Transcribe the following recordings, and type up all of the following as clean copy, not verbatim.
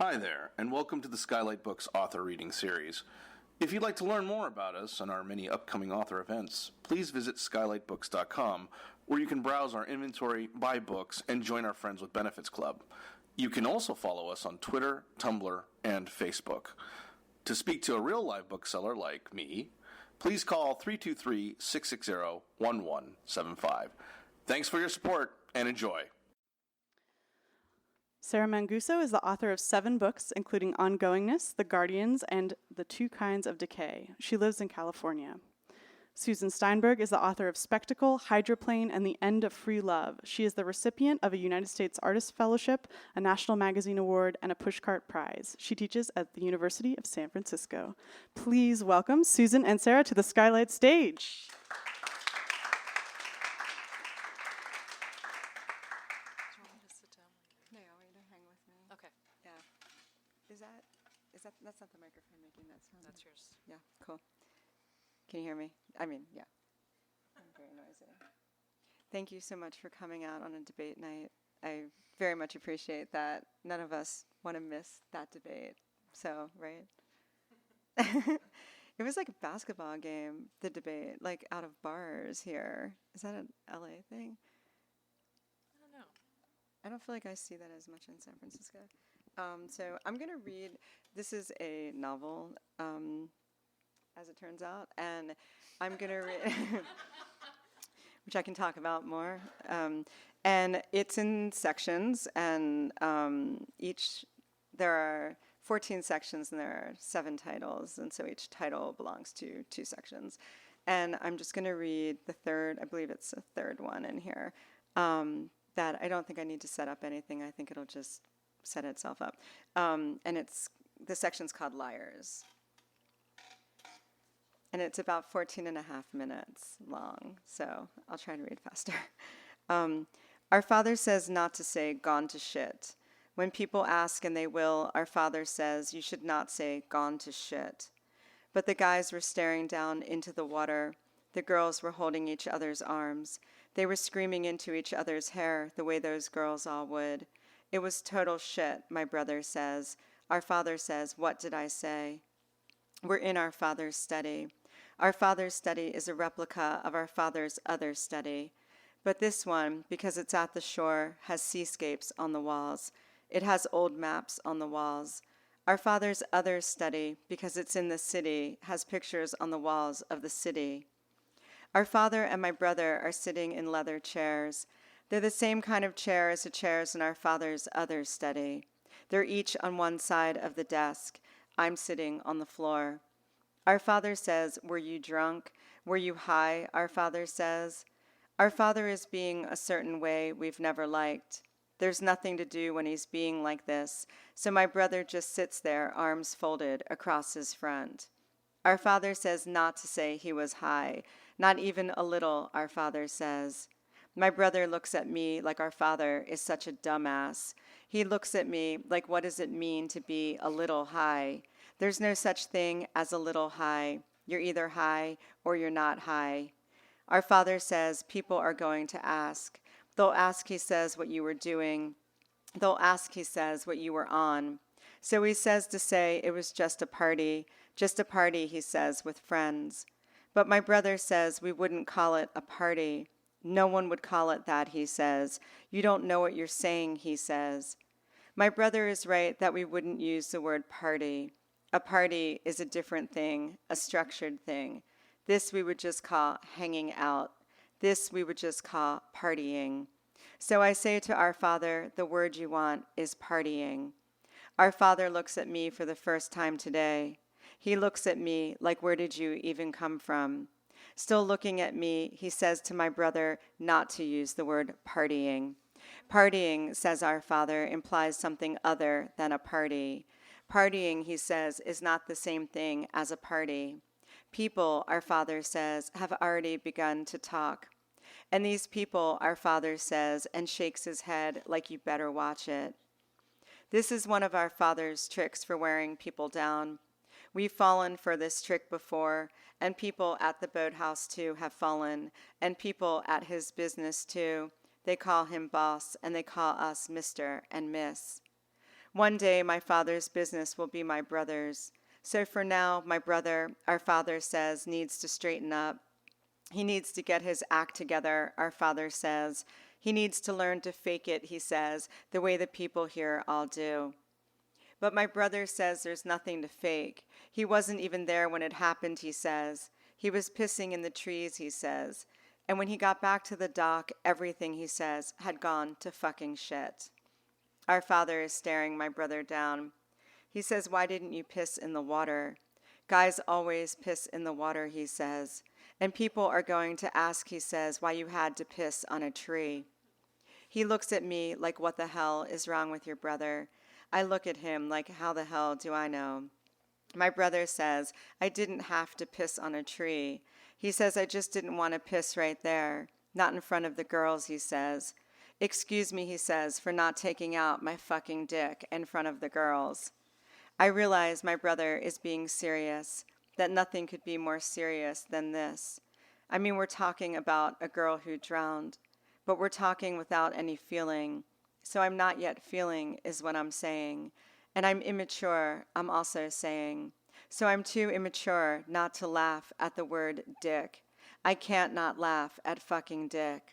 Hi there, and welcome to the Skylight Books author reading series. If you'd like to learn more about us and our many upcoming author events, please visit skylightbooks.com, where you can browse our inventory, buy books, and join our Friends with Benefits Club. You can also follow us on Twitter, Tumblr, and Facebook. To speak to a real live bookseller like me, please call 323-660-1175. Thanks for your support, and enjoy. Sarah Manguso is the author of 7 books, including Ongoingness, The Guardians, and The Two Kinds of Decay. She lives in California. Susan Steinberg is the author of Spectacle, Hydroplane, and The End of Free Love. She is the recipient of a United States Artist Fellowship, a National Magazine Award, and a Pushcart Prize. She teaches at the University of San Francisco. Please welcome Susan and Sarah to the Skylight stage. That's not the microphone making that sound. That's yours. Yeah, cool. Can you hear me? I mean, yeah. I'm very noisy. Thank you so much for coming out on a debate night. I very much appreciate that. None of us want to miss that debate. So, right? It was like a basketball game, the debate, like out of bars here. Is that an LA thing? I don't know. I don't feel like I see that as much in San Francisco. So I'm going to read, this is a novel, as it turns out, and I'm going to read, which I can talk about more. And it's in sections, and there are 14 sections, and there are 7 titles, and so each title belongs to 2 sections. And I'm just going to read the third, I believe it's the third one in here, that I don't think I need to set up anything. I think it'll just set itself up. And the section's called Liars. And it's about 14 and a half minutes long, so I'll try to read faster. Our Father says not to say, gone to shit. When people ask, and they will, our Father says, you should not say, gone to shit. But the guys were staring down into the water. The girls were holding each other's arms. They were screaming into each other's hair the way those girls all would. It was total shit, my brother says. Our Father says, what did I say? We're in our Father's study. Our Father's study is a replica of our Father's other study. But this one, because it's at the shore, has seascapes on the walls. It has old maps on the walls. Our Father's other study, because it's in the city, has pictures on the walls of the city. Our Father and my brother are sitting in leather chairs. They're the same kind of chair as the chairs in our Father's other study. They're each on one side of the desk. I'm sitting on the floor. Our Father says, were you drunk? Were you high? Our Father says. Our Father is being a certain way we've never liked. There's nothing to do when he's being like this, so my brother just sits there, arms folded across his front. Our Father says not to say he was high, not even a little, our Father says. My brother looks at me like our Father is such a dumbass. He looks at me like, what does it mean to be a little high? There's no such thing as a little high. You're either high or you're not high. Our Father says people are going to ask. They'll ask, he says, what you were doing. They'll ask, he says, what you were on. So he says to say it was just a party, he says, with friends. But my brother says we wouldn't call it a party. No one would call it that, he says. You don't know what you're saying, he says. My brother is right that we wouldn't use the word party. A party is a different thing, a structured thing. This we would just call hanging out. This we would just call partying. So I say to our Father, the word you want is partying. Our Father looks at me for the first time today. He looks at me like, where did you even come from? Still looking at me, he says to my brother not to use the word partying. Partying, says our Father, implies something other than a party. Partying, he says, is not the same thing as a party. People, our Father says, have already begun to talk. And these people, our Father says, and shakes his head like you better watch it. This is one of our Father's tricks for wearing people down. We've fallen for this trick before, and people at the boathouse too have fallen, and people at his business too. They call him boss, and they call us Mr. and Miss. One day my father's business will be my brother's. So for now, my brother, our father says, needs to straighten up. He needs to get his act together, our father says. He needs to learn to fake it, he says, the way the people here all do. But my brother says there's nothing to fake. He wasn't even there when it happened, he says. He was pissing in the trees, he says. And when he got back to the dock, everything, he says, had gone to fucking shit. Our father is staring my brother down. He says, why didn't you piss in the water? Guys always piss in the water, he says. And people are going to ask, he says, why you had to piss on a tree. He looks at me like, what the hell is wrong with your brother? I look at him like, how the hell do I know? My brother says, I didn't have to piss on a tree. He says, I just didn't want to piss right there. Not in front of the girls, he says. Excuse me, he says, for not taking out my fucking dick in front of the girls. I realize my brother is being serious, that nothing could be more serious than this. I mean, we're talking about a girl who drowned, but we're talking without any feeling. So I'm not yet feeling is what I'm saying. And I'm immature, I'm also saying. So I'm too immature not to laugh at the word dick. I can't not laugh at fucking dick.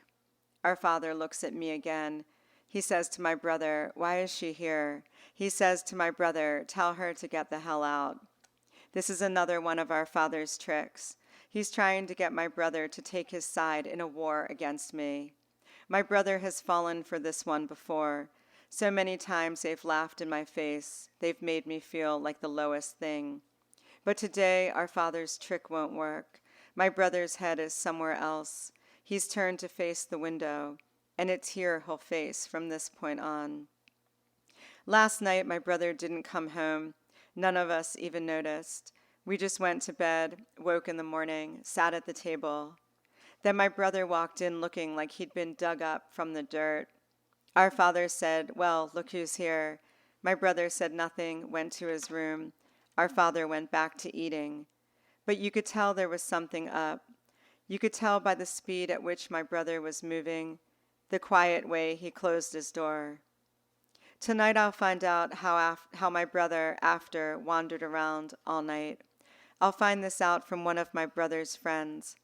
Our father looks at me again. He says to my brother, why is she here? He says to my brother, tell her to get the hell out. This is another one of our father's tricks. He's trying to get my brother to take his side in a war against me. My brother has fallen for this one before. So many times they've laughed in my face. They've made me feel like the lowest thing. But today our father's trick won't work. My brother's head is somewhere else. He's turned to face the window, and it's here he'll face from this point on. Last night my brother didn't come home. None of us even noticed. We just went to bed, woke in the morning, sat at the table. Then my brother walked in looking like he'd been dug up from the dirt. Our father said, well, look who's here. My brother said nothing, went to his room. Our father went back to eating. But you could tell there was something up. You could tell by the speed at which my brother was moving, the quiet way he closed his door. Tonight I'll find out how my brother after wandered around all night. I'll find this out from one of my brother's friends.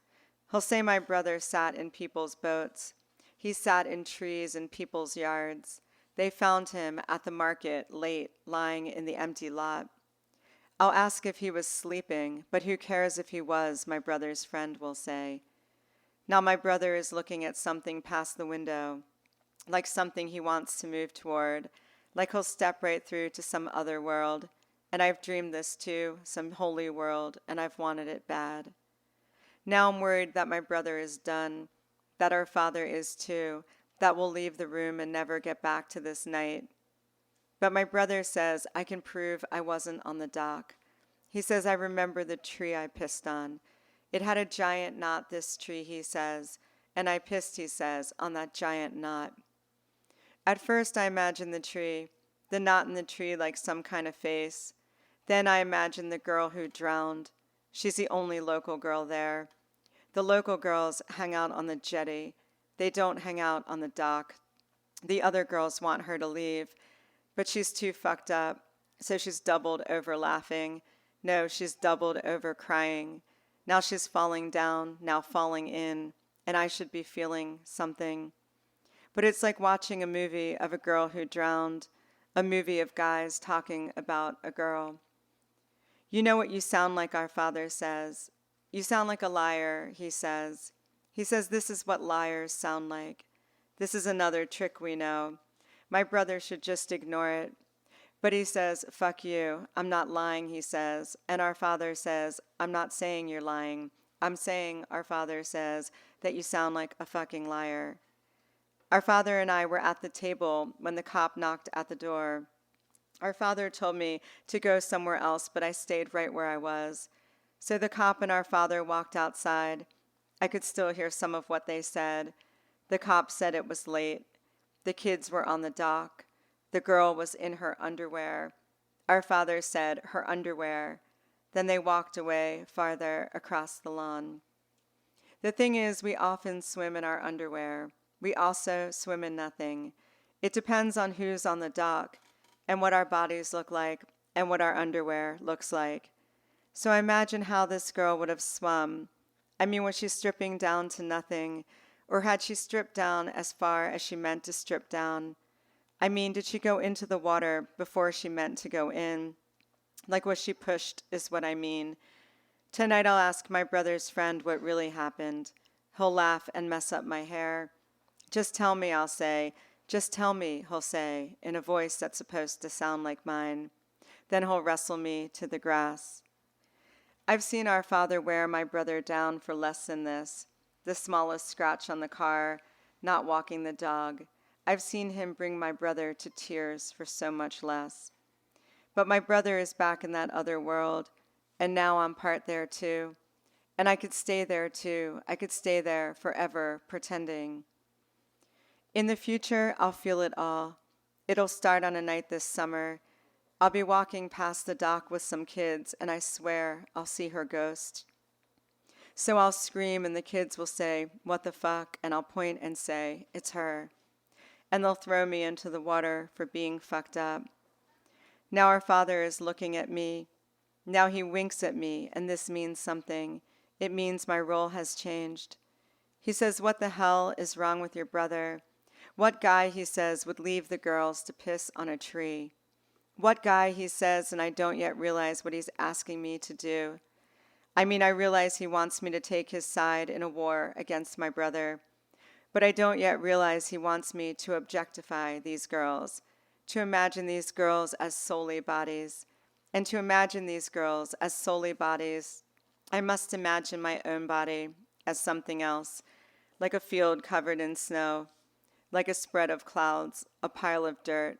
He'll say my brother sat in people's boats. He sat in trees in people's yards. They found him at the market late, lying in the empty lot. I'll ask if he was sleeping, but who cares if he was, my brother's friend will say. Now my brother is looking at something past the window, like something he wants to move toward, like he'll step right through to some other world. And I've dreamed this too, some holy world, and I've wanted it bad. Now I'm worried that my brother is done, that our father is too, that we'll leave the room and never get back to this night. But my brother says I can prove I wasn't on the dock. He says I remember the tree I pissed on. It had a giant knot, this tree, he says, and I pissed, he says, on that giant knot. At first I imagined the knot in the tree like some kind of face. Then I imagined the girl who drowned. She's the only local girl there. The local girls hang out on the jetty. They don't hang out on the dock. The other girls want her to leave, but she's too fucked up, so she's doubled over laughing. No, she's doubled over crying. Now she's falling down, now falling in, and I should be feeling something. But it's like watching a movie of a girl who drowned, a movie of guys talking about a girl. You know what you sound like, our father says. You sound like a liar, he says. He says this is what liars sound like. This is another trick we know. My brother should just ignore it. But he says, fuck you. I'm not lying, he says. And our father says, I'm not saying you're lying. I'm saying, our father says, that you sound like a fucking liar. Our father and I were at the table when the cop knocked at the door. Our father told me to go somewhere else, but I stayed right where I was. So the cop and our father walked outside. I could still hear some of what they said. The cop said it was late. The kids were on the dock. The girl was in her underwear. Our father said, her underwear. Then they walked away farther across the lawn. The thing is, we often swim in our underwear. We also swim in nothing. It depends on who's on the dock. and what our bodies look like, and what our underwear looks like. So I imagine how this girl would have swum. I mean, was she stripping down to nothing, or had she stripped down as far as she meant to strip down? I mean, did she go into the water before she meant to go in? Like, was she pushed, is what I mean. Tonight I'll ask my brother's friend what really happened. He'll laugh and mess up my hair. Just tell me, I'll say. Just tell me, he'll say, in a voice that's supposed to sound like mine. Then he'll wrestle me to the grass. I've seen our father wear my brother down for less than this. The smallest scratch on the car, not walking the dog. I've seen him bring my brother to tears for so much less. But my brother is back in that other world, and now I'm part there too. And I could stay there too. I could stay there forever, pretending. In the future, I'll feel it all. It'll start on a night this summer. I'll be walking past the dock with some kids, and I swear I'll see her ghost. So I'll scream, and the kids will say, "What the fuck?" And I'll point and say, "It's her." And they'll throw me into the water for being fucked up. Now our father is looking at me. Now he winks at me, and this means something. It means my role has changed. He says, "What the hell is wrong with your brother? What guy," he says, "would leave the girls to piss on a tree? What guy," he says, and I don't yet realize what he's asking me to do. I mean, I realize he wants me to take his side in a war against my brother. But I don't yet realize he wants me to objectify these girls, to imagine these girls as solely bodies. And to imagine these girls as solely bodies, I must imagine my own body as something else, like a field covered in snow, like a spread of clouds, a pile of dirt.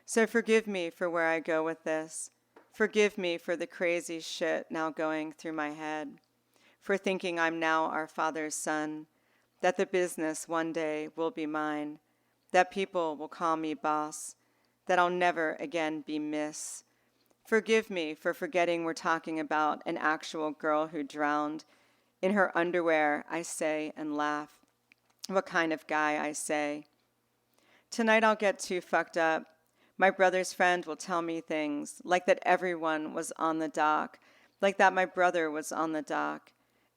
So forgive me for where I go with this. Forgive me for the crazy shit now going through my head, for thinking I'm now our father's son, that the business one day will be mine, that people will call me boss, that I'll never again be miss. Forgive me for forgetting we're talking about an actual girl who drowned. In her underwear, I say and laugh. What kind of guy, I say. Tonight I'll get too fucked up. My brother's friend will tell me things, like that everyone was on the dock, like that my brother was on the dock,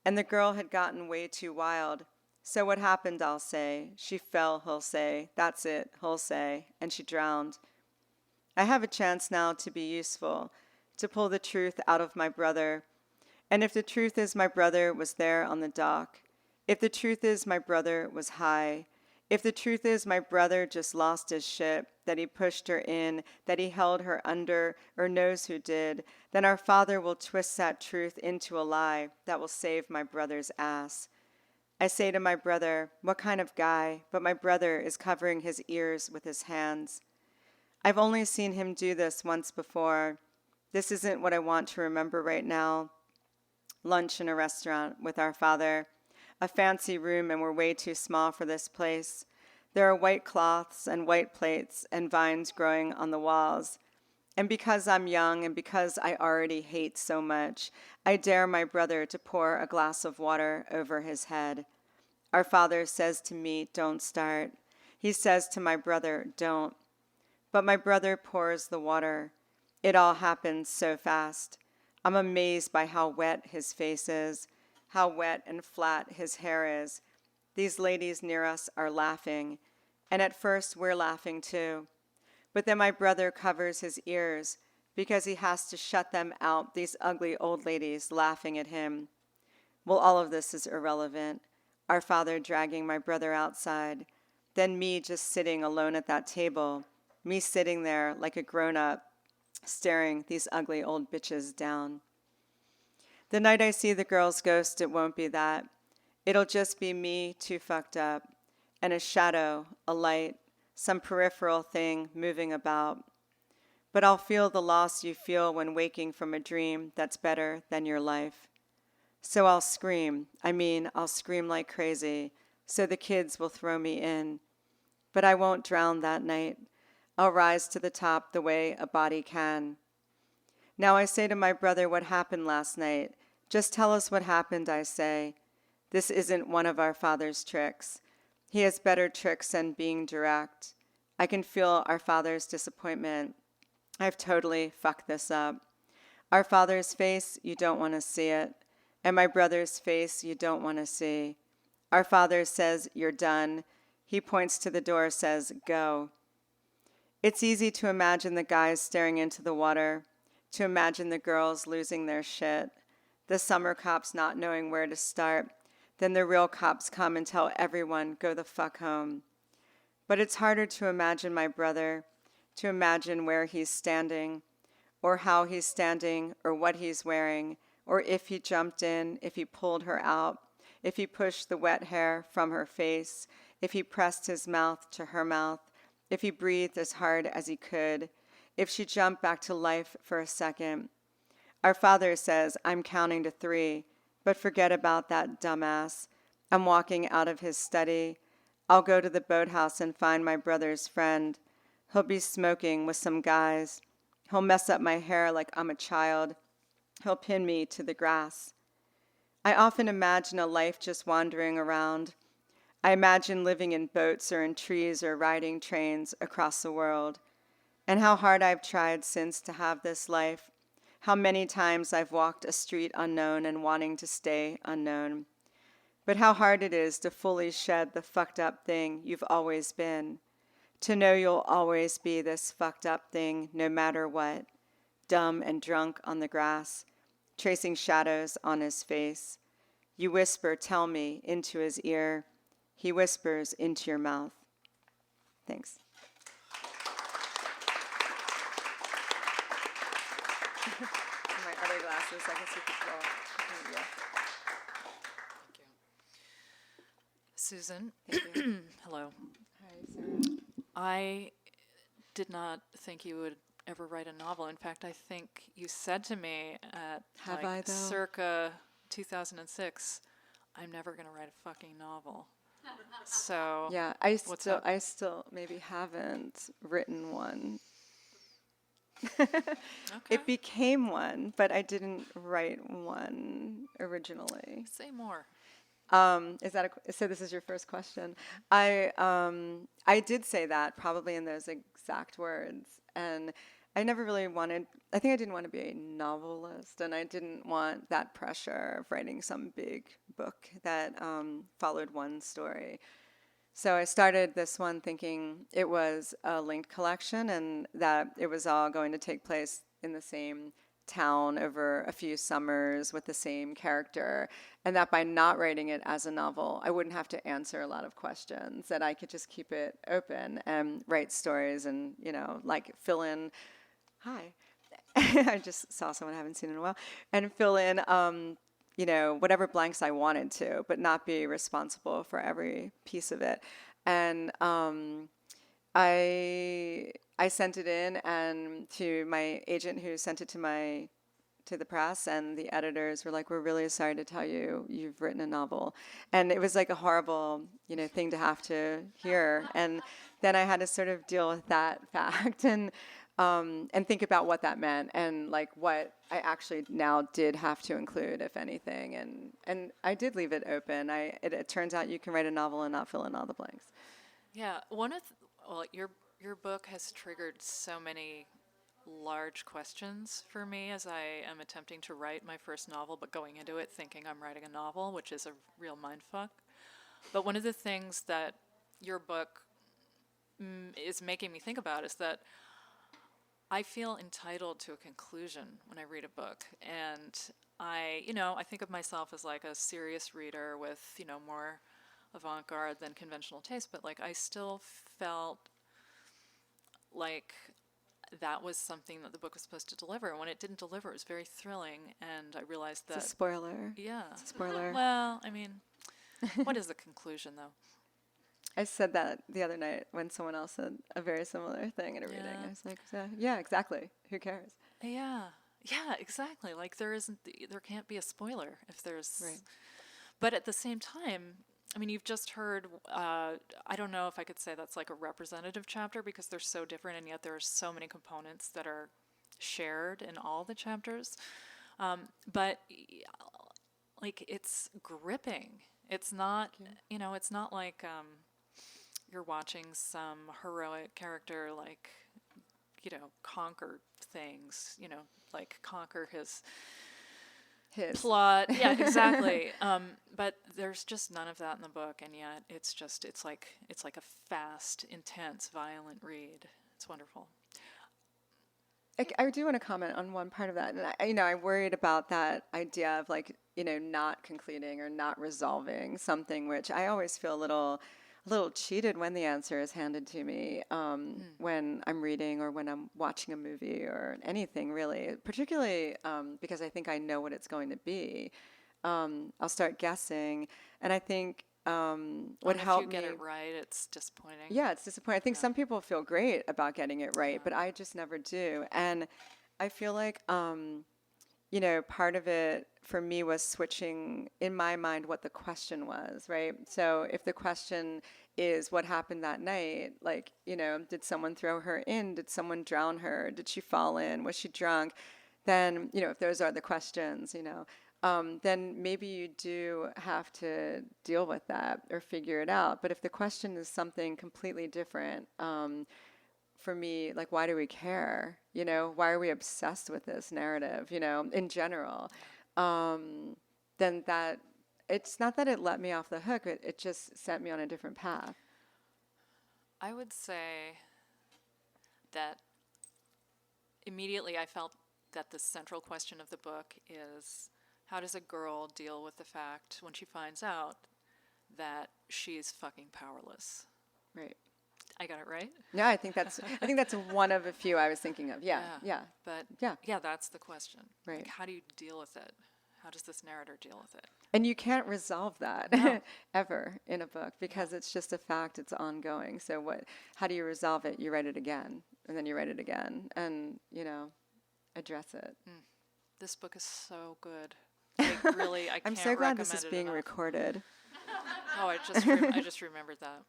and the girl had gotten way too wild. So what happened, I'll say. She fell, he'll say. That's it, he'll say. And she drowned. I have a chance now to be useful, to pull the truth out of my brother. And if the truth is my brother was there on the dock, if the truth is my brother was high, if the truth is my brother just lost his shit, that he pushed her in, that he held her under, or knows who did, then our father will twist that truth into a lie that will save my brother's ass. I say to my brother, "What kind of guy?" But my brother is covering his ears with his hands. I've only seen him do this once before. This isn't what I want to remember right now. Lunch in a restaurant with our father. A fancy room, and we're way too small for this place. There are white cloths and white plates and vines growing on the walls. And because I'm young and because I already hate so much, I dare my brother to pour a glass of water over his head. Our father says to me, "Don't start." He says to my brother, "Don't." But my brother pours the water. It all happens so fast. I'm amazed by how wet his face is, how wet and flat his hair is. These ladies near us are laughing, and at first we're laughing too. But then my brother covers his ears because he has to shut them out, these ugly old ladies laughing at him. Well, all of this is irrelevant. Our father dragging my brother outside, then me just sitting alone at that table, me sitting there like a grown-up, staring these ugly old bitches down. The night I see the girl's ghost, it won't be that. It'll just be me too fucked up, and a shadow, a light, some peripheral thing moving about. But I'll feel the loss you feel when waking from a dream that's better than your life. So I'll scream. I'll scream like crazy, so the kids will throw me in. But I won't drown that night. I'll rise to the top the way a body can. Now I say to my brother, "What happened last night? Just tell us what happened," I say. This isn't one of our father's tricks. He has better tricks than being direct. I can feel our father's disappointment. I've totally fucked this up. Our father's face, you don't want to see it. And my brother's face, you don't want to see. Our father says, you're done. He points to the door, says, go. It's easy to imagine the guys staring into the water, to imagine the girls losing their shit, the summer cops not knowing where to start. Then the real cops come and tell everyone, go the fuck home. But it's harder to imagine my brother, to imagine where he's standing, or how he's standing, or what he's wearing, or if he jumped in, if he pulled her out, if he pushed the wet hair from her face, if he pressed his mouth to her mouth, if he breathed as hard as he could, if she jumped back to life for a second. Our father says, I'm counting to 3, but forget about that dumbass. I'm walking out of his study. I'll go to the boathouse and find my brother's friend. He'll be smoking with some guys. He'll mess up my hair like I'm a child. He'll pin me to the grass. I often imagine a life just wandering around. I imagine living in boats or in trees or riding trains across the world. And how hard I've tried since to have this life. How many times I've walked a street unknown and wanting to stay unknown. But how hard it is to fully shed the fucked up thing you've always been. To know you'll always be this fucked up thing no matter what. Dumb and drunk on the grass, tracing shadows on his face. You whisper, tell me, into his ear. He whispers into your mouth. Thanks. My other glasses, I can see people. Yeah. Thank you. Susan. Thank you. Hello. Hi, Sarah. I did not think you would ever write a novel. In fact, I think you said to me at Have I, though? circa 2006, I'm never going to write a fucking novel. So Yeah, what's up? I still maybe haven't written one. Okay. It became one, but I didn't write one originally. Say more. So this is your first question. I did say that probably in those exact words, and I never really wanted. I think I didn't want to be a novelist, and I didn't want that pressure of writing some big book that followed one story. So I started this one thinking it was a linked collection and that it was all going to take place in the same town over a few summers with the same character, and that by not writing it as a novel, I wouldn't have to answer a lot of questions, that I could just keep it open and write stories and, like fill in, hi, I just saw someone I haven't seen in a while, and fill in, whatever blanks I wanted to, but not be responsible for every piece of it. And I sent it in and to my agent who sent it to the press, and the editors were like, we're really sorry to tell you you've written a novel. And it was like a horrible, thing to have to hear. And then I had to sort of deal with that fact and think about what that meant and like what I actually now did have to include, if anything. And I did leave it open. It turns out you can write a novel and not fill in all the blanks. Yeah, your book has triggered so many large questions for me as I am attempting to write my first novel, but going into it thinking I'm writing a novel, which is a real mindfuck. But one of the things that your book is making me think about is that I feel entitled to a conclusion when I read a book, and I think of myself as like a serious reader with, more avant-garde than conventional taste, but like I still felt like that was something that the book was supposed to deliver. And when it didn't deliver, it was very thrilling, and I realized that... It's a spoiler. Yeah. It's a spoiler. Well, I mean, what is the conclusion, though? I said that the other night when someone else said a very similar thing in a reading. I was like, yeah, exactly. Who cares? Yeah, exactly. Like there can't be a spoiler if there's... Right. But at the same time, I mean, you've just heard, I don't know if I could say that's like a representative chapter because they're so different, and yet there are so many components that are shared in all the chapters. But like it's gripping. It's not, it's not like you're watching some heroic character, like, conquer things, like conquer his plot. Yeah, exactly. But there's just none of that in the book, and yet it's like a fast, intense, violent read. It's wonderful. I do want to comment on one part of that, and I worried about that idea of like, not concluding or not resolving something, which I always feel a little cheated when the answer is handed to me, when I'm reading or when I'm watching a movie or anything really, particularly because I think I know what it's going to be. I'll start guessing, and I think what helped me. If you get it right, it's disappointing. Yeah, it's disappointing. I think some people feel great about getting it right, but I just never do. And I feel like, part of it for me was switching in my mind what the question was, right? So if the question is what happened that night, like, did someone throw her in? Did someone drown her? Did she fall in? Was she drunk? Then, if those are the questions, then maybe you do have to deal with that or figure it out. But if the question is something completely different, for me, like, why do we care? Why are we obsessed with this narrative, in general? Then that, it's not that it let me off the hook, it just sent me on a different path. I would say that immediately I felt that the central question of the book is, how does a girl deal with the fact when she finds out that she's fucking powerless? Right. I got it right? Yeah, I think that's one of a few I was thinking of. Yeah. But that's the question. Right. Like, how do you deal with it? How does this narrator deal with it? And you can't resolve that ever in a book because it's just a fact. It's ongoing. So how do you resolve it? You write it again, and then you write it again, and address it. This book is so good. Like, really, I can't I'm so glad this is recommend it being enough. recorded. Oh, I just remembered that.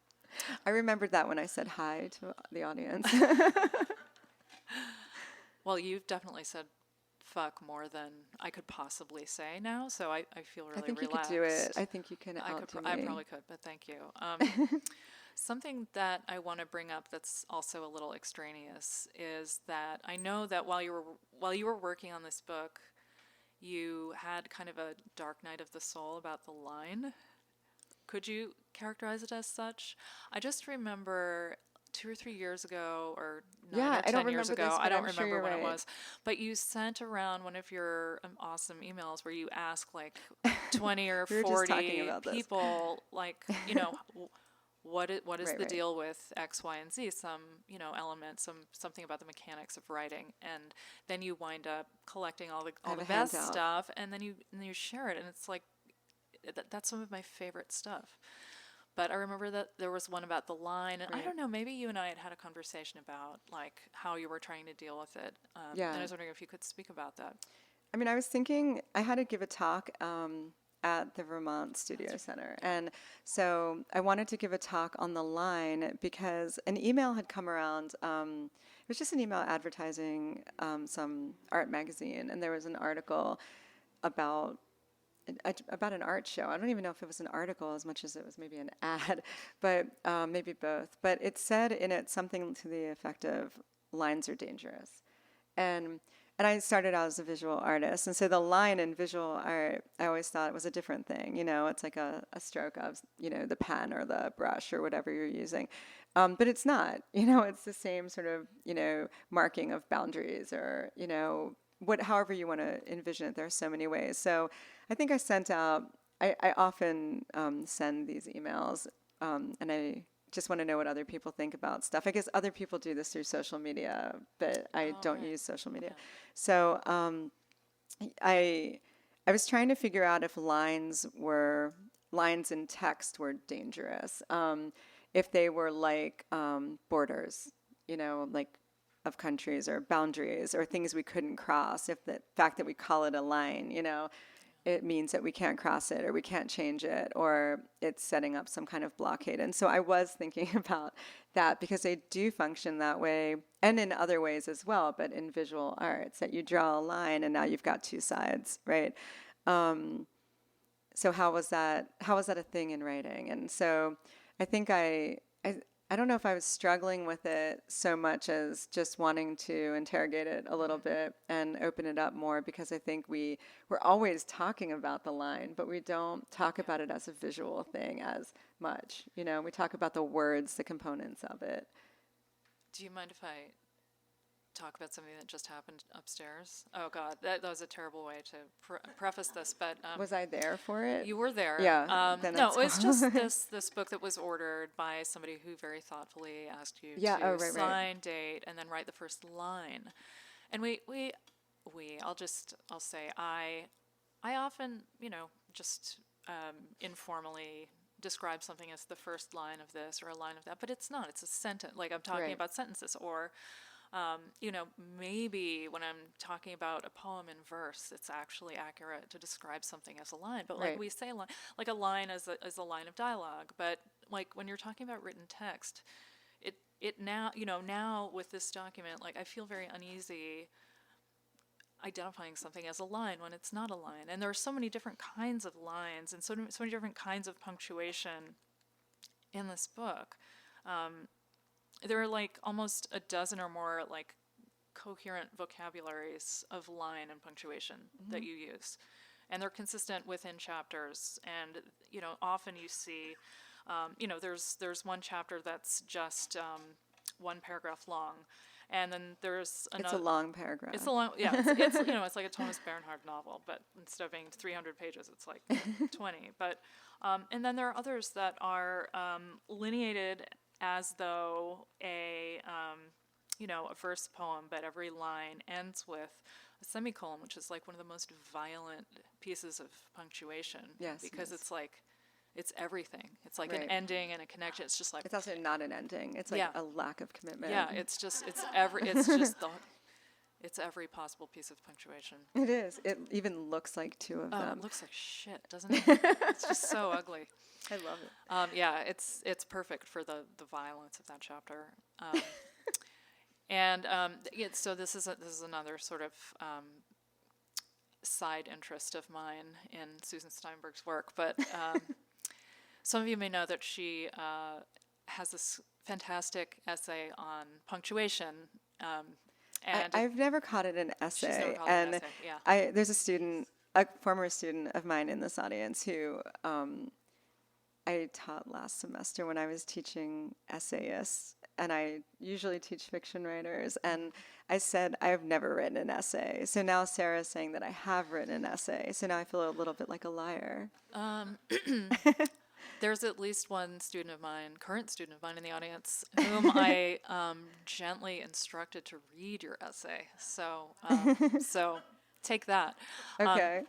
I remembered that when I said hi to the audience. Well, you've definitely said fuck more than I could possibly say now, so I feel really relaxed. I think you could do it. I think you can outdo me. I probably could, but thank you. Something that I want to bring up that's also a little extraneous is that I know that while you were working on this book, you had kind of a dark night of the soul about the line. Could you characterize it as such? I just remember 2 or 3 years ago, or 9 or 10 years ago, I don't remember when it was, but you sent around one of your awesome emails where you ask like 20 or 40 people, like, what is the deal with X, Y, and Z? Some, element, something about the mechanics of writing, and then you wind up collecting all the best stuff, and then you share it, and it's like that's some of my favorite stuff. But I remember that there was one about the line, and I don't know, maybe you and I had a conversation about like how you were trying to deal with it. And I was wondering if you could speak about that. I mean, I was thinking I had to give a talk at the Vermont Studio Center. And so I wanted to give a talk on the line because an email had come around. It was just an email advertising some art magazine, and there was an article about an art show. I don't even know if it was an article as much as it was maybe an ad, but maybe both. But it said in it something to the effect of, lines are dangerous. And I started out as a visual artist. And so the line in visual art, I always thought it was a different thing. It's like a stroke of, the pen or the brush or whatever you're using. But it's not, it's the same sort of, marking of boundaries or, however you want to envision it. There are so many ways. So I think I sent out, I often send these emails, and I just want to know what other people think about stuff. I guess other people do this through social media, but I don't use social media. Yeah. So I was trying to figure out if lines in text were dangerous, if they were like borders, like of countries or boundaries or things we couldn't cross. If the fact that we call it a line, it means that we can't cross it or we can't change it or it's setting up some kind of blockade. And so I was thinking about that because they do function that way and in other ways as well, but in visual arts that you draw a line and now you've got two sides, right? So how was that a thing in writing? And so I think I I don't know if I was struggling with it so much as just wanting to interrogate it a little bit and open it up more, because I think we're always talking about the line, but we don't talk about it as a visual thing as much. You know, we talk about the words, the components of it. Do you mind if I talk about something that just happened upstairs? Oh God, that was a terrible way to preface this, but Was I there for it? you were there. Yeah, then no, it's it's just this book that was ordered by somebody who very thoughtfully asked you Yeah, to oh, right. sign, date, and then write the first line. And I'll say I often, just informally describe something as the first line of this or a line of that, but it's not. It's a sentence. Like I'm talking Right. about sentences, or maybe when I'm talking about a poem in verse, it's actually accurate to describe something as a line. But like Right. we say, like a line as a line of dialogue. But like when you're talking about written text, it now with this document, like I feel very uneasy identifying something as a line when it's not a line. And there are so many different kinds of lines and so many different kinds of punctuation in this book. There are like almost a dozen or more like coherent vocabularies of line and punctuation that you use, and they're consistent within chapters. And often you see, there's one chapter that's just one paragraph long, and then there's another. It's a long paragraph. It's a long, yeah. It's like a Thomas Bernhard novel, but instead of being 300 pages, it's like 20. But and then there are others that are lineated as though a verse poem, but every line ends with a semicolon, which is like one of the most violent pieces of punctuation. Yes, because yes. it's like it's everything. It's like Right. an ending and a connection. It's just like It's also not an ending. It's like Yeah. a lack of commitment. yeah. It's every possible piece of punctuation. It is. It even looks like two of Oh, them. it looks like shit, doesn't it? It's just so ugly. I love it. Yeah, it's perfect for the violence of that chapter. And so this is another sort of side interest of mine in Susan Steinberg's work. But some of you may know that she has this fantastic essay on punctuation. And I've never called it an never essay. called it an And essay, yeah. there's a former student of mine in this audience who I taught last semester when I was teaching essayists, and I usually teach fiction writers. And I said, I've never written an essay. So now Sarah's saying that I have written an essay. So now I feel a little bit like a liar. There's at least one current student of mine in the audience, whom I gently instructed to read your essay. So take that. Okay.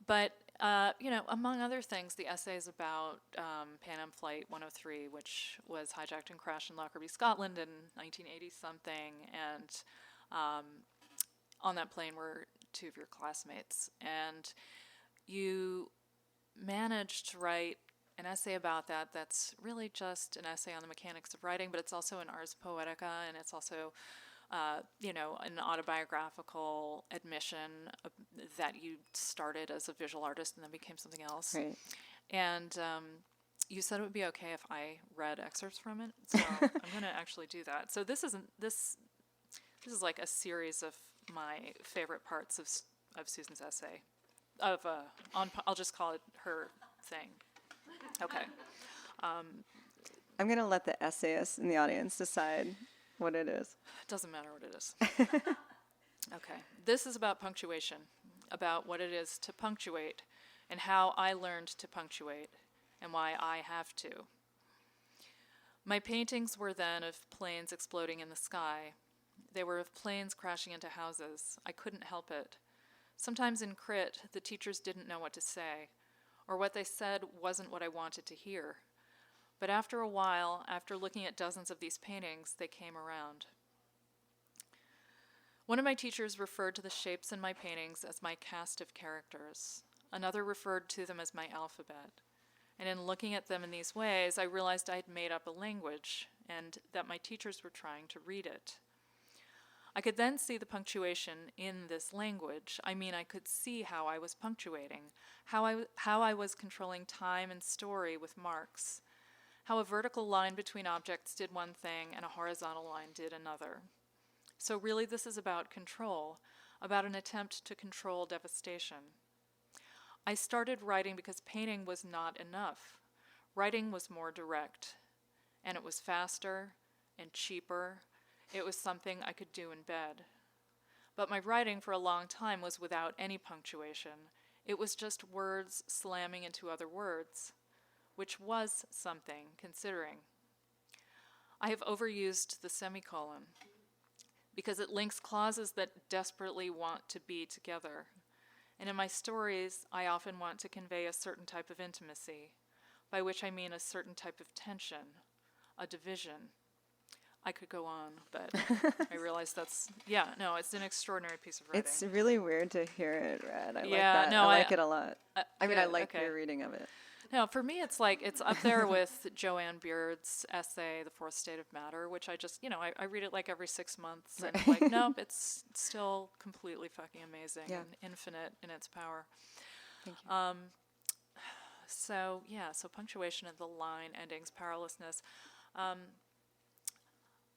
But, among other things, the essay is about Pan Am Flight 103, which was hijacked and crashed in Lockerbie, Scotland in 1980-something. And on that plane were two of your classmates. And you managed to write an essay about that that's really just an essay on the mechanics of writing, but it's also an ars poetica, and it's also an autobiographical admission that you started as a visual artist and then became something else. Right. And you said it would be okay if I read excerpts from it, so I'm going to actually do that. So this is like a series of my favorite parts of Susan's essay. I'll just call it her thing. Okay. I'm going to let the essayists in the audience decide what it is. It doesn't matter what it is. Okay. This is about punctuation, about what it is to punctuate, and how I learned to punctuate, and why I have to. My paintings were then of planes exploding in the sky. They were of planes crashing into houses. I couldn't help it. Sometimes in crit, the teachers didn't know what to say, or what they said wasn't what I wanted to hear. But after a while, after looking at dozens of these paintings, they came around. One of my teachers referred to the shapes in my paintings as my cast of characters. Another referred to them as my alphabet. And in looking at them in these ways, I realized I had made up a language, and that my teachers were trying to read it. I could then see the punctuation in this language. I mean, I could see how I was punctuating, how I was controlling time and story with marks, how a vertical line between objects did one thing and a horizontal line did another. So really this is about control, about an attempt to control devastation. I started writing because painting was not enough. Writing was more direct, and it was faster and cheaper. It was something I could do in bed. But my writing for a long time was without any punctuation. It was just words slamming into other words, which was something, considering. I have overused the semicolon because it links clauses that desperately want to be together. And in my stories, I often want to convey a certain type of intimacy, by which I mean a certain type of tension, a division. I could go on, but I realize it's an extraordinary piece of writing. It's really weird to hear it read. I like Yeah, that. no, I like it a lot. I good, like okay. your reading of it. No, for me, it's up there with Joanne Beard's essay, The Fourth State of Matter, which I just, I read it like every 6 months, and nope, it's still completely fucking amazing and infinite in its power. Thank you. So punctuation and the line endings, powerlessness.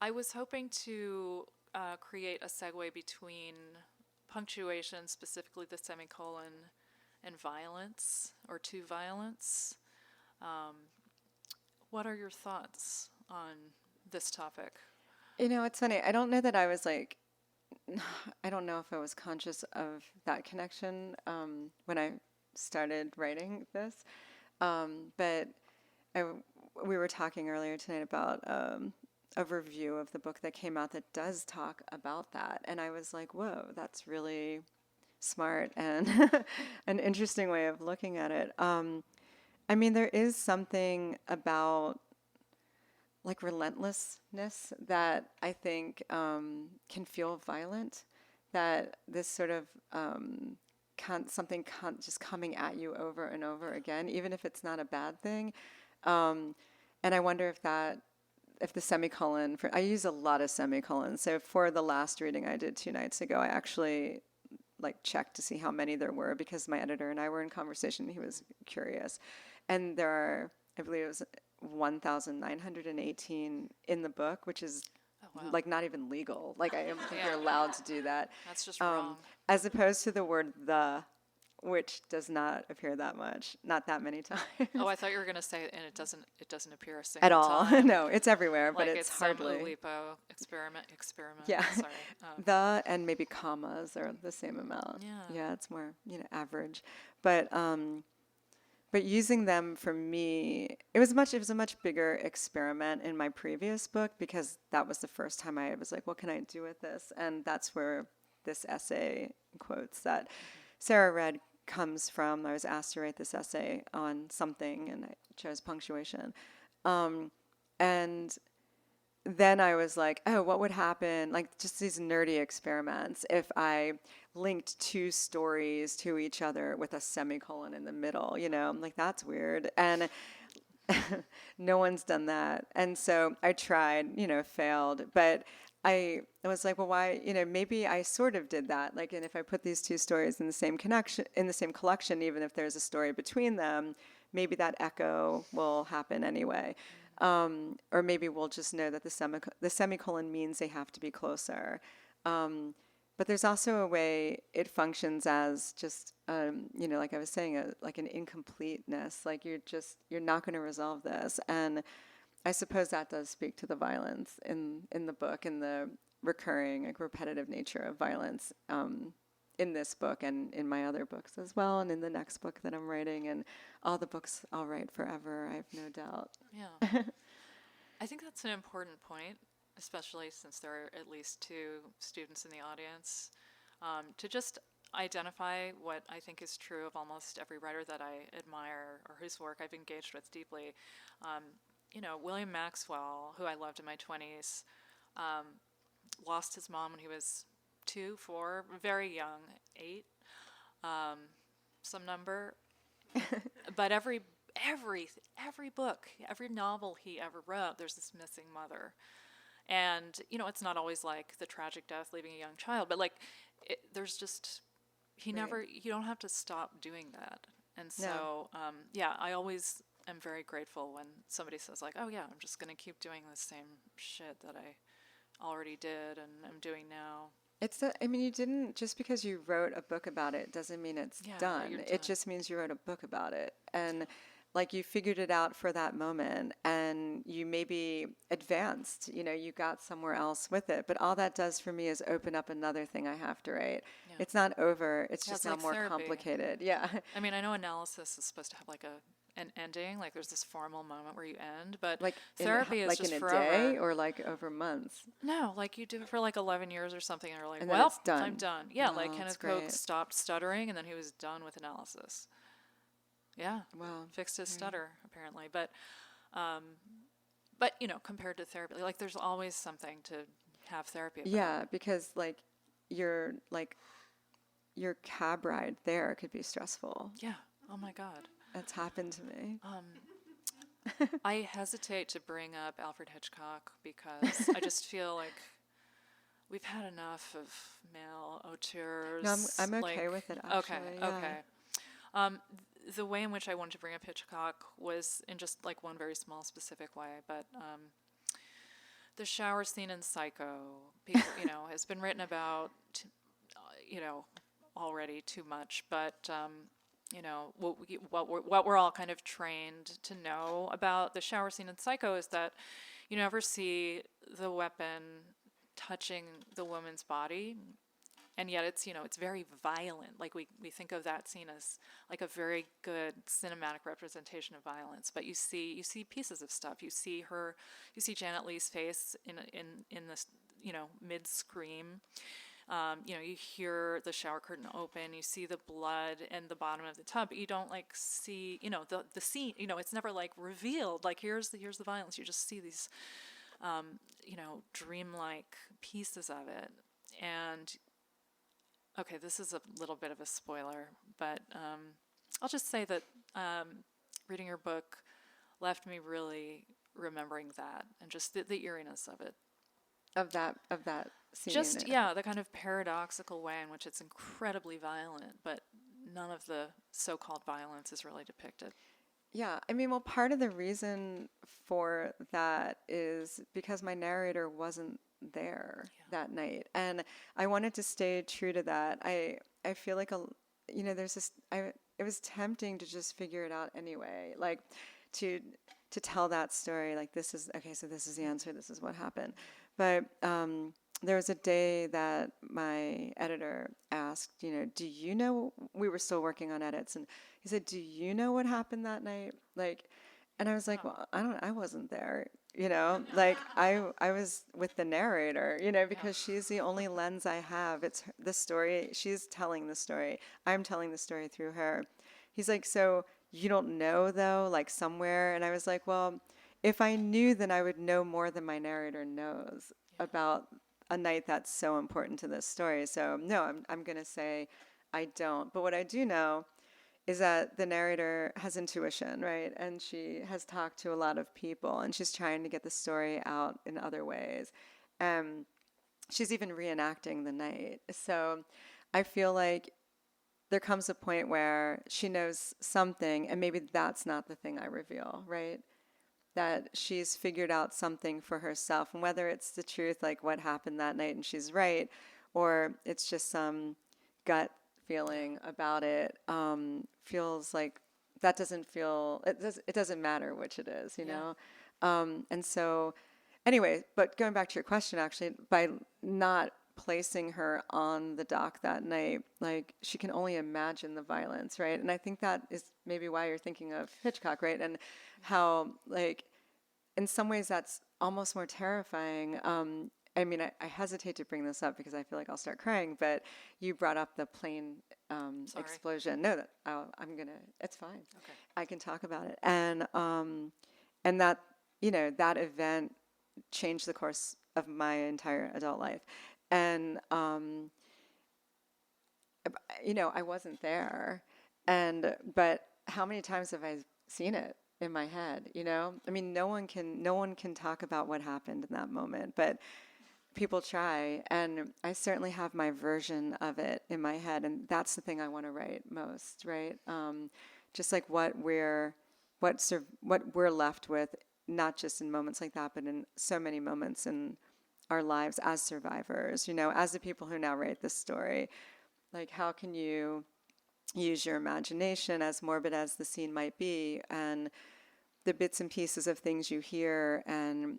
I was hoping to create a segue between punctuation, specifically the semicolon, and violence, or to violence. What are your thoughts on this topic? It's funny. I don't know that I was I don't know if I was conscious of that connection when I started writing this. But we were talking earlier tonight about a review of the book that came out that does talk about that. And I was like, whoa, that's really smart and an interesting way of looking at it. There is something about relentlessness that I think can feel violent, that this sort of just coming at you over and over again, even if it's not a bad thing. And I wonder if the semicolon, I use a lot of semicolons. So for the last reading I did 2 nights ago, I actually checked to see how many there were, because my editor and I were in conversation. He was curious. And there are, I believe it was 1,918 in the book, which is not even legal. I don't think you're allowed to do that. That's just wrong. As opposed to the word "the," which does not appear not that many times. Oh, I thought you were going to say, and it doesn't appear a single at all. time. No, it's everywhere, but it's hardly. Some Oulipo experiment. Yeah, Sorry. The and maybe commas are the same amount. Yeah, it's more average, but using them for me, it was a much bigger experiment in my previous book, because that was the first time I was like, what can I do with this? And that's where this essay, quotes that Sarah read, comes from. I was asked to write this essay on something, and I chose punctuation. And then I was like, oh, what would happen, just these nerdy experiments, if I linked 2 stories to each other with a semicolon in the middle, I'm like, that's weird. And no one's done that. And so I tried, failed. But I was like, well, why, maybe I sort of did that. And if I put these 2 stories in the same collection, even if there's a story between them, maybe that echo will happen anyway. Or maybe we'll just know that the semicolon means they have to be closer. But there's also a way it functions as just, like I was saying, an incompleteness. You're not going to resolve this. And I suppose that does speak to the violence in the book, and the recurring, repetitive nature of violence in this book and in my other books as well, and in the next book that I'm writing, and all the books I'll write forever, I have no doubt. Yeah. I think that's an important point, especially since there are at least 2 students in the audience, to just identify what I think is true of almost every writer that I admire or whose work I've engaged with deeply. William Maxwell, who I loved in my 20s, lost his mom when he was 2, 4, very young, 8, some number. But every book, every novel he ever wrote, there's this missing mother. And, it's not always the tragic death leaving a young child, but there's just, you don't have to stop doing that. And so, I always am very grateful when somebody says like, oh yeah, I'm just going to keep doing the same shit that I already did and I'm doing now. I mean, you didn't, just because you wrote a book about it doesn't mean it's done. You're It done. just means you wrote a book about it. And like you figured it out for that moment and you maybe advanced, you got somewhere else with it. But all that does for me is open up another thing I have to write. Yeah. It's not over. It's Yeah, just it's now like more therapy. complicated. Yeah. I mean, I know analysis is supposed to have like an ending, like there's this formal moment where you end, but Like therapy is like just in a forever. day or like over months. No, like you do it for like 11 years or something, and you're like, And then well, it's done. I'm done. Yeah, Oh, like that's Kenneth Koch great. stopped stuttering, and then he was done with analysis. Yeah, Wow. fixed his stutter apparently, but compared to therapy, like there's always something to have therapy about. Yeah, because your cab ride there could be stressful. Yeah. Oh my God. That's happened to me. I hesitate to bring up Alfred Hitchcock because I just feel like we've had enough of male auteurs. No, I'm okay like- with it, actually. Okay, okay. The way in which I wanted to bring up Hitchcock was in just like one very small specific way, but the shower scene in Psycho, people, has been written about, already too much, but what we're all kind of trained to know about the shower scene in Psycho is that you never see the weapon touching the woman's body, and yet it's very violent. Like we think of that scene as like a very good cinematic representation of violence, but you see pieces of stuff. You see Janet Leigh's face in this mid scream. You hear the shower curtain open, you see the blood and the bottom of the tub, but you don't like see, the scene, it's never like revealed, like here's the violence. You just see these, dreamlike pieces of it. And okay, this is a little bit of a spoiler, but I'll just say that reading your book left me really remembering that and just the eeriness of it. Of that scene. Just, the kind of paradoxical way in which it's incredibly violent, but none of the so-called violence is really depicted. Yeah, I mean, well, part of the reason for that is because my narrator wasn't there that night, and I wanted to stay true to that. I feel like there's this. It was tempting to just figure it out anyway, like to tell that story. Like this is okay, so this is the answer. This is what happened. But there was a day that my editor asked, do you know, we were still working on edits, and he said, do you know what happened that night? Like, and I was like, well, I wasn't there, like I was with the narrator, because she's the only lens I have. It's the story. She's telling the story. I'm telling the story through her. He's like, so you don't know though, like somewhere? And I was like, well, if I knew, then I would know more than my narrator knows about a night that's so important to this story. So no, I'm going to say I don't. But what I do know is that the narrator has intuition, right? And she has talked to a lot of people, and she's trying to get the story out in other ways. She's even reenacting the night. So I feel like there comes a point where she knows something, and maybe that's not the thing I reveal, right? That she's figured out something for herself, and whether it's the truth, like what happened that night and she's right, or it's just some gut feeling about it, feels like that doesn't feel, it doesn't matter which it is, and so anyway, but going back to your question, actually, by not placing her on the dock that night, like she can only imagine the violence, right? And I think that is maybe why you're thinking of Hitchcock, right? And how, like, in some ways that's almost more terrifying. I mean, I hesitate to bring this up because I feel like I'll start crying, but you brought up the plane explosion. No, it's fine. Okay. I can talk about it. And that, that event changed the course of my entire adult life. And, I wasn't there. But how many times have I seen it in my head? I mean, no one can talk about what happened in that moment, but people try. And I certainly have my version of it in my head. And that's the thing I want to write most, right? Just like what we're what we're left with, not just in moments like that, but in so many moments in our lives as survivors, as the people who now write this story. Like, how can you use your imagination, as morbid as the scene might be, and the bits and pieces of things you hear, and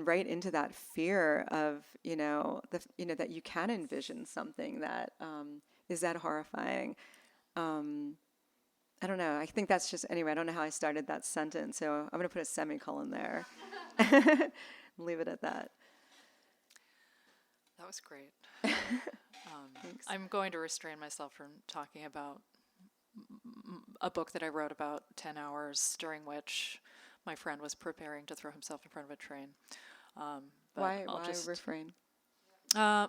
write into that fear of, that you can envision something that is that horrifying. I don't know. I think that's just, anyway, I don't know how I started that sentence, so I'm going to put a semicolon there. Leave it at that. That was great. Thanks. I'm going to restrain myself from talking about a book that I wrote about 10 hours, during which my friend was preparing to throw himself in front of a train. Why refrain?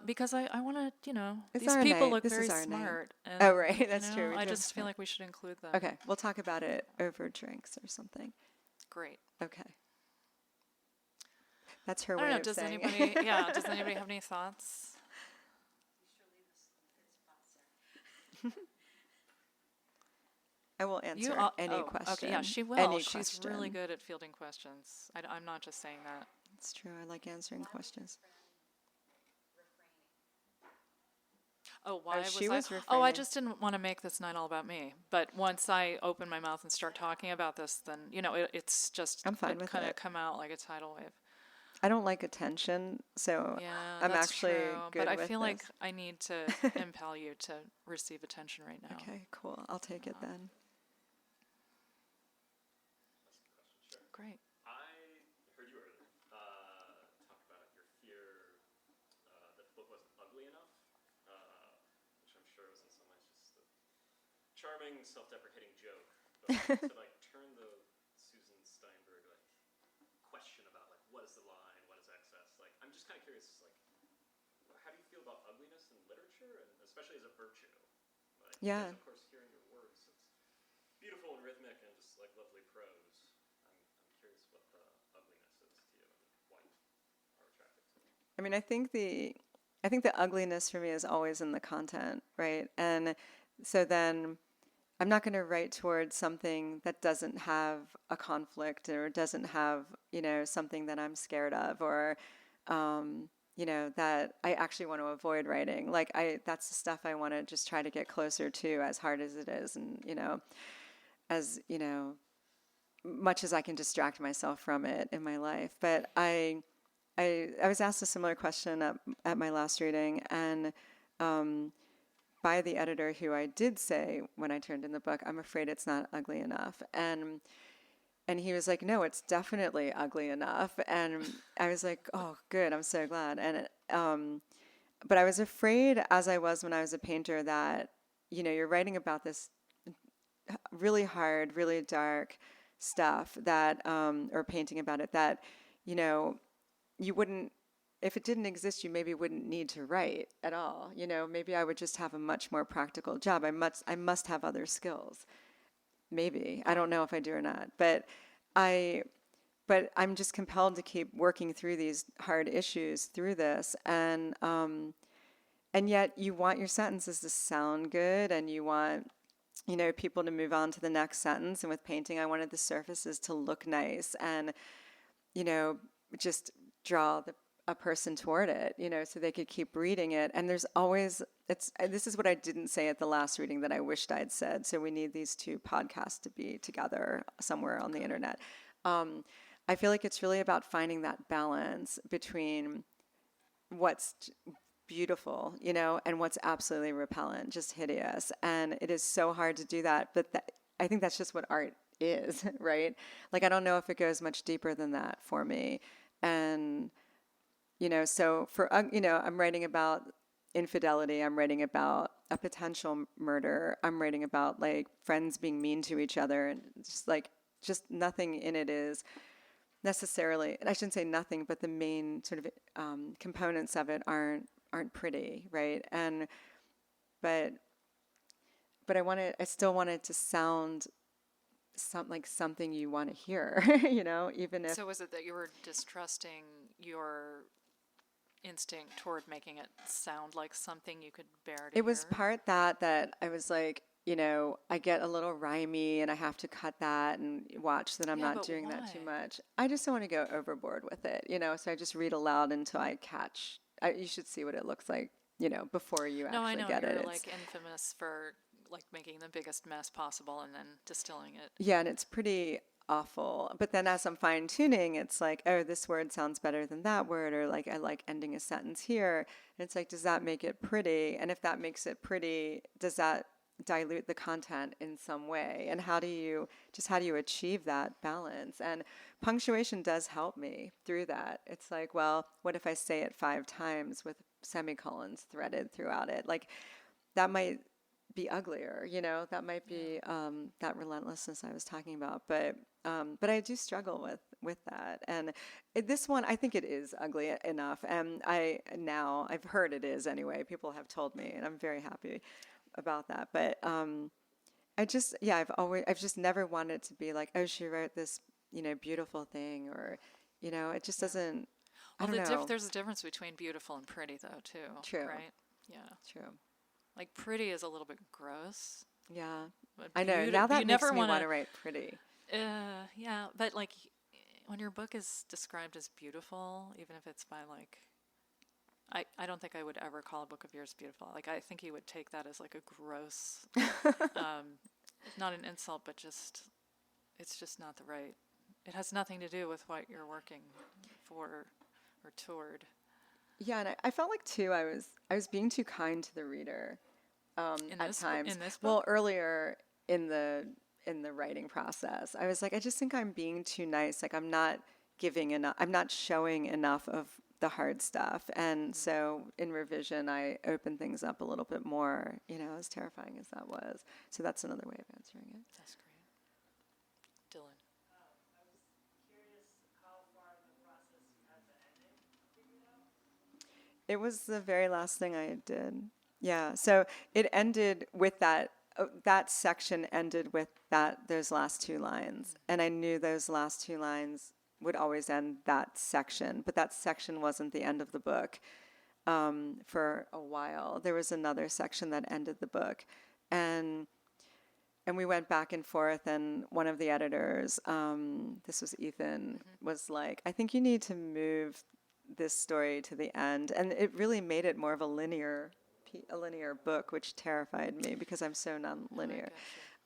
Because I want to, It's these our people night. look This very is our night. smart. And, Oh, right. That's true. We I do just have feel to. like we should include them. Okay, we'll talk about it over drinks or something. Great. Okay. That's her I way don't know. of Does saying anybody? Does anybody have any thoughts? I will answer any question. Okay, yeah, she will. Any She's question. really good at fielding questions. I'm not just saying that. It's true. I like answering questions. Oh, why was she I? was Oh, I refraining. just didn't want to make this night all about me. But once I open my mouth and start talking about this, then it's just I'm fine with kind of it. come out like a tidal wave. I don't like attention, so Yeah, I'm that's actually true. good But I with feel like this. I need to impel you to receive attention right now. Okay, cool. I'll take it then. Great. I heard you earlier talk about your fear that the book wasn't ugly enough, which I'm sure was in some ways just a charming, self-deprecating joke. But to turn the Susan Steinberg question about what is the line, what is excess. I'm just kind of curious. How do you feel about ugliness in literature, and especially as a virtue? Yeah. Because, of course, hearing your words, it's beautiful and rhythmic and just lovely prose. I'm curious what the ugliness is to you and why you are attracted to it. I mean, I think the ugliness for me is always in the content, right? And so then I'm not going to write towards something that doesn't have a conflict or doesn't have, something that I'm scared of or, that I actually want to avoid writing. That's the stuff I want to just try to get closer to, as hard as it is. And, as, much as I can distract myself from it in my life. But I was asked a similar question at my last reading, and by the editor who I did say when I turned in the book, I'm afraid it's not ugly enough. And he was like, no, it's definitely ugly enough. And I was like, oh, good, I'm so glad. And but I was afraid, as I was when I was a painter, that you're writing about this really hard, really dark stuff that, or painting about it that, you wouldn't, if it didn't exist, you maybe wouldn't need to write at all. Maybe I would just have a much more practical job. I must have other skills. Maybe. I don't know if I do or not. But I'm just compelled to keep working through these hard issues through this. And yet you want your sentences to sound good, and you want, people to move on to the next sentence. And with painting, I wanted the surfaces to look nice and, just draw a person toward it, so they could keep reading it. And there's always, this is what I didn't say at the last reading that I wished I'd said. So we need these two podcasts to be together somewhere on the internet. I feel like it's really about finding that balance between what's beautiful, and what's absolutely repellent, just hideous. And it is so hard to do that. But I think that's just what art is, right? I don't know if it goes much deeper than that for me. And, so I'm writing about infidelity. I'm writing about a potential murder. I'm writing about friends being mean to each other, and just nothing in it is necessarily, and I shouldn't say nothing, but the main sort of components of it aren't pretty, right? And but I still want it to sound something you want to hear, even if. So was it that you were distrusting your instinct toward making it sound like something you could bear to It was hear? part that I was like, I get a little rhymey and I have to cut that and watch that I'm Yeah, not but doing that too why? much. I just don't want to go overboard with it, so I just read aloud until I catch. You should see what it looks like, before you No, I actually know get you're it. like infamous for like making the biggest mess possible and then distilling it. Yeah, and it's pretty awful. But then as I'm fine tuning, it's like, oh, this word sounds better than that word, or like I like ending a sentence here. And it's like, does that make it pretty? And if that makes it pretty, does that dilute the content in some way? And how do you achieve that balance? And punctuation does help me through that. It's like, well, what if I say it 5 times with semicolons threaded throughout it? Like that might be uglier, that might be that relentlessness I was talking about. But I do struggle with that. And this one, I think it is ugly enough. And I've heard it is anyway. People have told me, and I'm very happy about that. But I've just never wanted to be like, oh, she wrote this, beautiful thing, or, it just doesn't. I don't know. There's a difference between beautiful and pretty, though, too. True. Right? Yeah. True. Like pretty is a little bit gross. Yeah. But I know. Now that makes me want to write pretty. Yeah, but like when your book is described as beautiful, even if it's by like, I don't think I would ever call a book of yours beautiful. Like I think you would take that as like a gross, not an insult, but it's just not the right. It has nothing to do with what you're working for or toward. Yeah, and I felt like too I was being too kind to the reader at times. In this book? Well, earlier in the writing process, I was like, I just think I'm being too nice. Like I'm not giving enough. I'm not showing enough of the hard stuff. And so in revision, I opened things up a little bit more. As terrifying as that was. So that's another way of answering it. That's great. Dylan. It was the very last thing I did. Yeah. So it ended with that. That section ended with those last 2 lines, and I knew those last 2 lines would always end that section. But that section wasn't the end of the book. For a while, there was another section that ended the book, and we went back and forth. And one of the editors, this was Ethan, was like, "I think you need to move this story to the end," and it really made it more of a linear book, which terrified me because I'm so non-linear.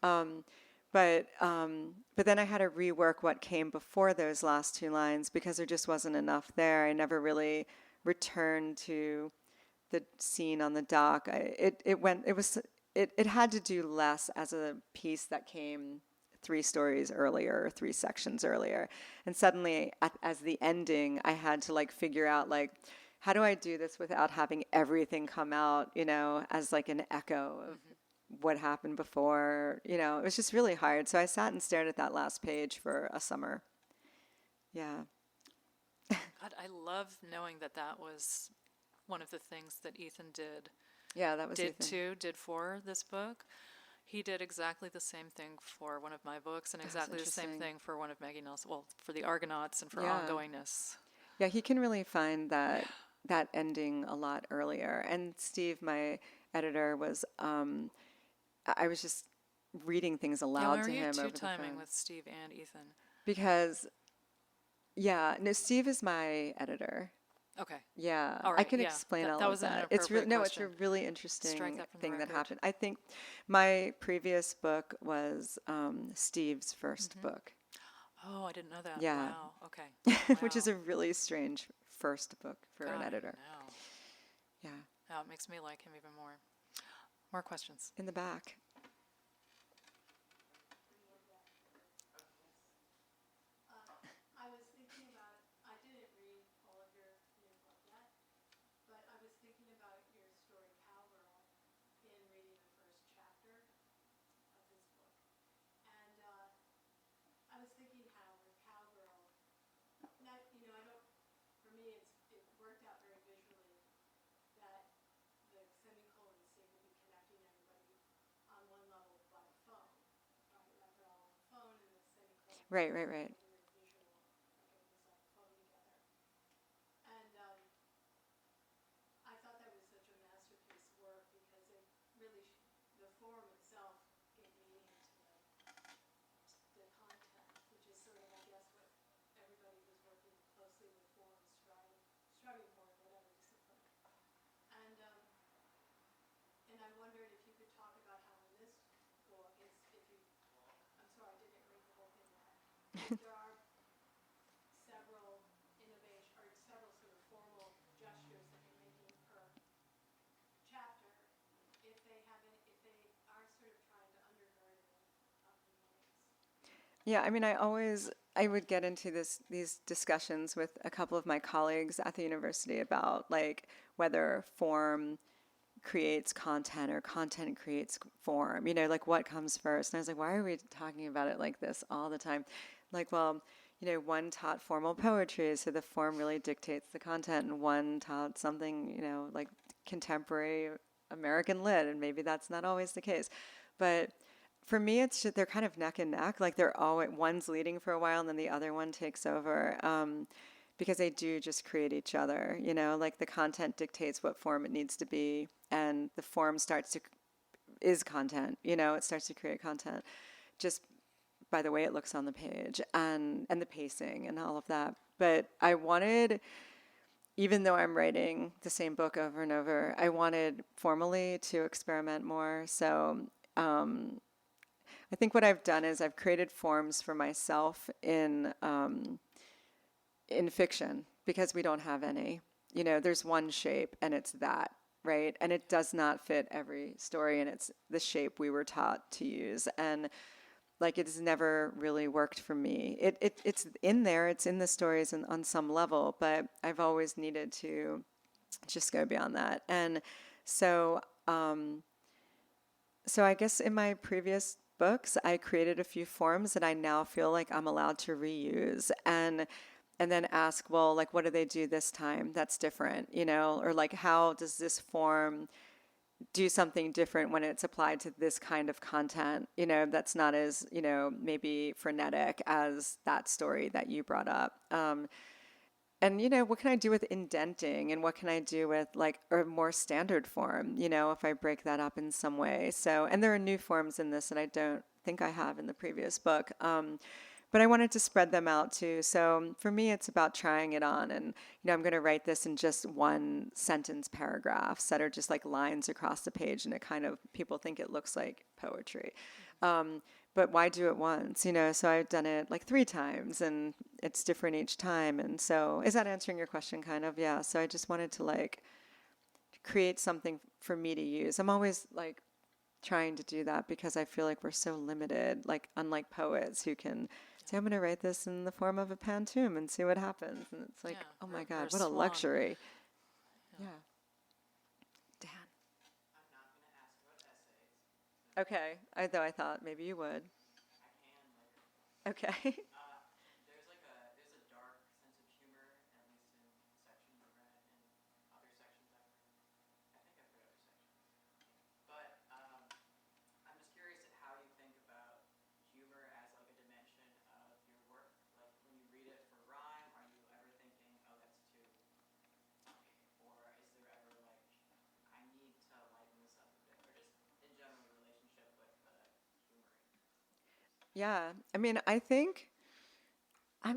But then I had to rework what came before those last 2 lines because there just wasn't enough there. I never really returned to the scene on the dock. It had to do less as a piece that came 3 stories earlier, 3 sections earlier. And suddenly, as the ending, I had to figure out how do I do this without having everything come out, as an echo of what happened before. It was just really hard. So I sat and stared at that last page for a summer. Yeah. God, I love knowing that was one of the things that Ethan did. Yeah, that was Ethan. Did for this book. He did exactly the same thing for one of my books and exactly the same thing for one of Maggie Nelson. Well, for the Argonauts and for Ongoingness. Yeah, he can really find that ending a lot earlier. And Steve, my editor, was, I was just reading things aloud to him over the phone. Why are you two-timing with Steve and Ethan? Because, Steve is my editor. Okay. Yeah, all right, I can explain all of that. It's it's a really interesting thing that happened. I think my previous book was Steve's first book. Oh, I didn't know that. Yeah. Wow. Okay. Which is a really strange first book for an editor. No. Yeah. Now it makes me like him even more. More questions. In the back. Right. struggling for in whatever discipline. And I wondered if you could talk about how in this book, I'm sorry, I didn't read the whole thing yet. There are several innovation or several sort of formal gestures that you're making per chapter. If they are sort of trying to undergird the meanings. Yeah, I mean, I would get into these discussions with a couple of my colleagues at the university about like whether form creates content or content creates form, like what comes first. And I was like, why are we talking about it like this all the time? Like, well, one taught formal poetry, so the form really dictates the content, and one taught something, like contemporary American lit, and maybe that's not always the case. But for me, it's just, they're kind of neck and neck. Like they're always, one's leading for a while and then the other one takes over, because they do just create each other, like the content dictates what form it needs to be, and the form is content, it starts to create content just by the way it looks on the page and the pacing and all of that. But I wanted, even though I'm writing the same book over and over, I wanted formally to experiment more. So I think what I've done is I've created forms for myself in fiction, because we don't have any. There's one shape and it's that, right? And it does not fit every story, and it's the shape we were taught to use. And like it's never really worked for me. It's in there, it's in the stories and on some level, but I've always needed to just go beyond that. And so I guess in my previous books, I created a few forms that I now feel like I'm allowed to reuse, and then ask, well, like, what do they do this time that's different, or like, how does this form do something different when it's applied to this kind of content, that's not as, maybe frenetic as that story that you brought up. And, what can I do with indenting, and what can I do with like a more standard form, if I break that up in some way. So, and there are new forms in this that I don't think I have in the previous book. But I wanted to spread them out too. So for me, it's about trying it on. And, I'm going to write this in just one sentence paragraphs that are just like lines across the page. And it kind of, people think it looks like poetry. But why do it once? So I've done it like 3 times and it's different each time. And so is that answering your question kind of? Yeah. So I just wanted to like create something for me to use. I'm always like trying to do that because I feel like we're so limited, like unlike poets who can say, I'm going to write this in the form of a pantoum and see what happens. And it's like, oh my God, what a luxury. Yeah. Dan. I'm not going to ask about essays. Okay. Though I thought maybe you would. I can later. Okay. There's a dark sense of humor, at least in sections I've read, and other sections I've read. I think I've read other sections. But I'm just curious at how you think about humor as like a dimension of your work. Like when you read it for rhyme, are you ever thinking, oh, that's too funny? Or is there ever like, I need to lighten this up a bit? Or just in general relationship with the humor? Yeah. I mean, I think I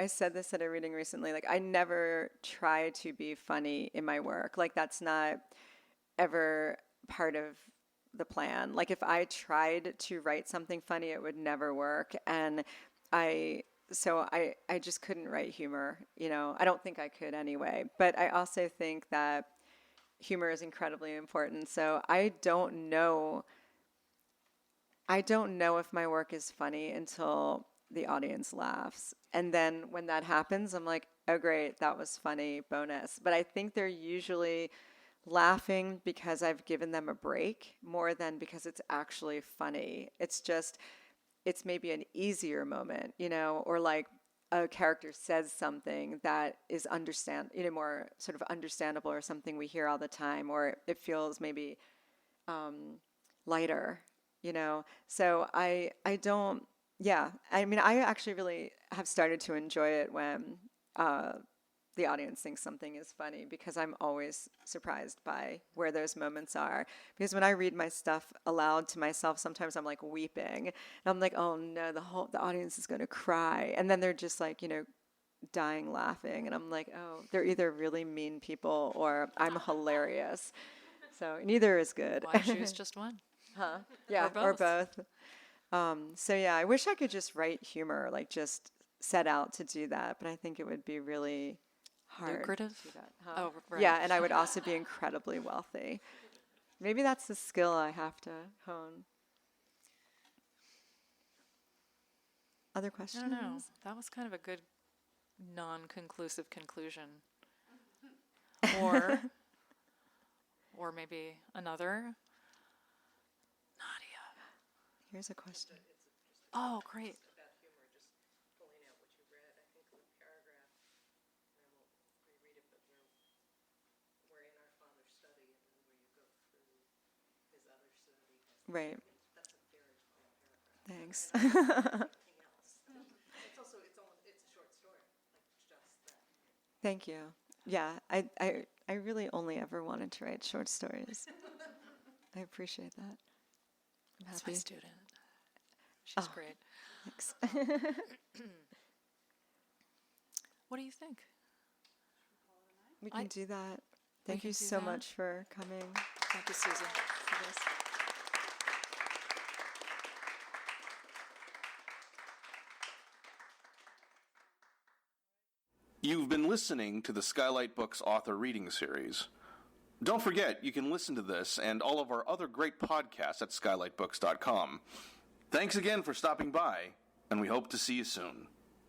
said this at a reading recently, like I never try to be funny in my work. Like that's not ever part of the plan. Like if I tried to write something funny, it would never work. And I just couldn't write humor, I don't think I could anyway. But I also think that humor is incredibly important. So I don't know if my work is funny until the audience laughs. And then when that happens, I'm like, oh, great, that was funny, bonus. But I think they're usually laughing because I've given them a break more than because it's actually funny. It's maybe an easier moment, or like a character says something that is more sort of understandable, or something we hear all the time, or it feels maybe lighter. So I don't, yeah. I mean, I actually really have started to enjoy it when the audience thinks something is funny, because I'm always surprised by where those moments are. Because when I read my stuff aloud to myself, sometimes I'm like weeping. And I'm like, oh no, the audience is going to cry. And then they're just like, dying laughing. And I'm like, oh, they're either really mean people or I'm hilarious. So neither is good. Why choose just one? Yeah, Or or both. So yeah, I wish I could just write humor, like just set out to do that. But I think it would be really hard. Lucrative? To do that, Oh, right. Yeah, and I would also be incredibly wealthy. Maybe that's the skill I have to hone. Other I questions? don't know. That was kind of a good non-conclusive conclusion. Or maybe another. Nadia. Here's a question. Oh, great. About humor, just pulling out what you read. I think the paragraph, and I won't reread it, but we're in our father's study, and then where you go through his other study. Right. That's a very fine paragraph. Thanks. Anything else? It's also, it's a short story, like just that. Thank you. Yeah, I really only ever wanted to write short stories. I appreciate that. I'm That's happy. my student. She's great. Thanks. What do you think? We can do that. Thank can you do so that. much for coming Thank you, Susan. to this. You've been listening to the Skylight Books author reading series. Don't forget, you can listen to this and all of our other great podcasts at skylightbooks.com. Thanks again for stopping by, and we hope to see you soon.